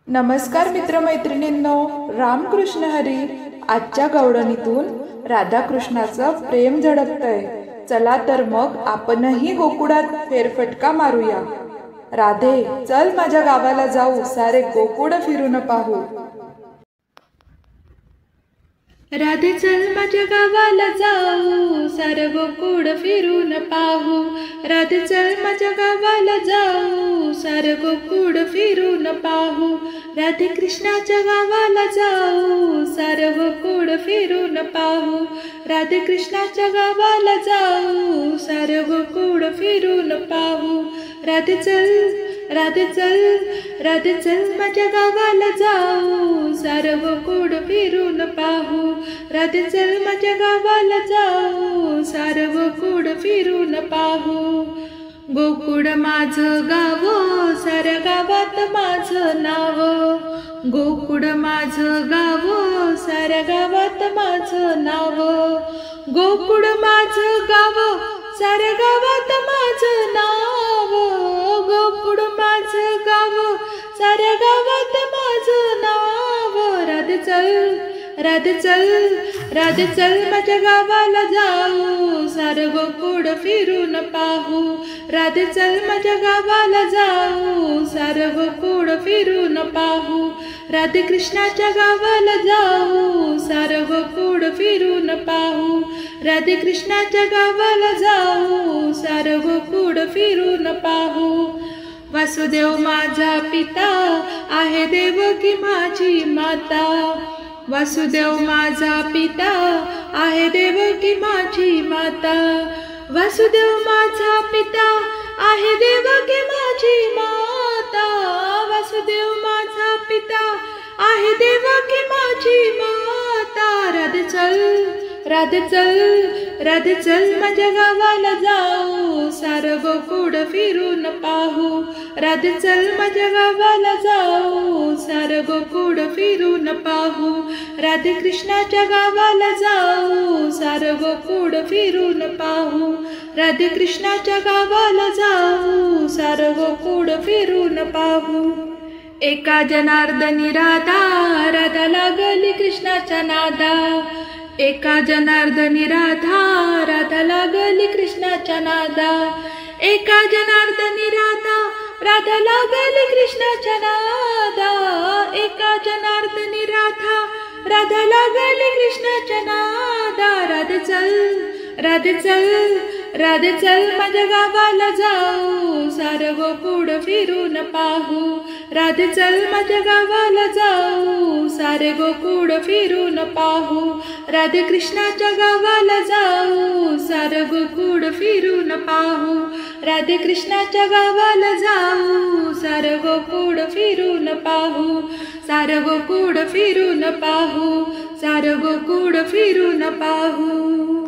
नमस्कार मित्रमैत्रिणींनो, रामकृष्ण हरी. आजच्या गवळणीतून राधाकृष्णाचं प्रेम झळकतंय. चला तर मग आपणही गोकुळात फेरफटका मारूया. राधे, चल माझ्या गावाला जाऊ, सारे गोकुळ फिरून पाहू. राधे, चल माझ्या गावाला जाऊ, सारं गोकुळ फिरून पाहू. राधे, चल माझ्या गावाला जाऊ, सारं गोकुळ फिरून पाहू. राधे कृष्णाच्या गावाला जाऊ, सारं गोकुळ फिरून पाहू. राधे कृष्णाच्या गावाला जाऊ, सारं गोकुळ फिरून पाहू. राधे चल, राधे चल, राधे चल माझ्या गावाला जाऊ, सारं गोकुळ फिरून पाहू. राधे चल माझ्या गावाला जाऊ, सारं गोकुळ फिरून पाहू. गोकुळ माझं गाव, साऱ्या गावात माझं नाव. गोकुळ माझं गाव, साऱ्या गावात माझं नाव. गोकुळ माझं गाव, साऱ्या गावात माझं नाव. गोकुळ माझं गाव, साऱ्या गावात माझं नाव. राधे चल, राधे चल, राधे चल माझ्या गावाला जाऊ, सारं गोकुळ फिरून पाहू. राधे चल माझ्या गावाला जाऊ, सारं गोकुळ फिरून पाहू. राधे कृष्णाच्या गावाला जाऊ, सारं गोकुळ फिरून पाहू. राधे कृष्णाच्या गावाला जाऊ, सारं गोकुळ फिरून पाहू. वासुदेव माझा पिता, आहे देवकी माझी माता. वासुदेव माझा पिता, आहे देवकी माझी माता. वासुदेव माझा पिता, आहे देवकी माझी माता. वासुदेव माझा पिता, आहे देवकी माझी माता. राधे चल, राधे चल, राधे चल माझ्या गावाला जाऊ, सारं गोकुळ फिरून पाहू. राधे चल माझ्या गावाला जाऊ, सारं गोकुळ फिरून पाहू. राधे कृष्णाच्या गावाला जाऊ, सारं गोकुळ फिरून पाहू. राधे कृष्णाच्या गावाला जाऊ, सारं गोकुळ फिरून पाहू. एका जनार्दनी राधा, राधा लागली कृष्णाच्या नादा. एका जनार्दनी राधा, राधा लागली कृष्णाच्या नादा. एका जनार्दनी राधा, राधा लागली कृष्णाच्या नादा. एका जनार्दनी राधा, राधा लागली कृष्णाच्या नादा. राधे चल, राधे चल, राधे चल माझ्या गावाला जाऊ, सारं गोकुळ फिरून पाहू. राधे चल माझ्या गावाला जाऊ, सारे गोकुळ फिरून पाहू. राधे कृष्णाच्या गावाला जाऊ, सारं गोकुळ फिरून पाहू. राधे कृष्णाच्या गावाला जाऊ, सारं गोकुळ फिरून पाहू. सारं गोकुळ फिरून पाहू, सारं गोकुळ फिरून पाहू.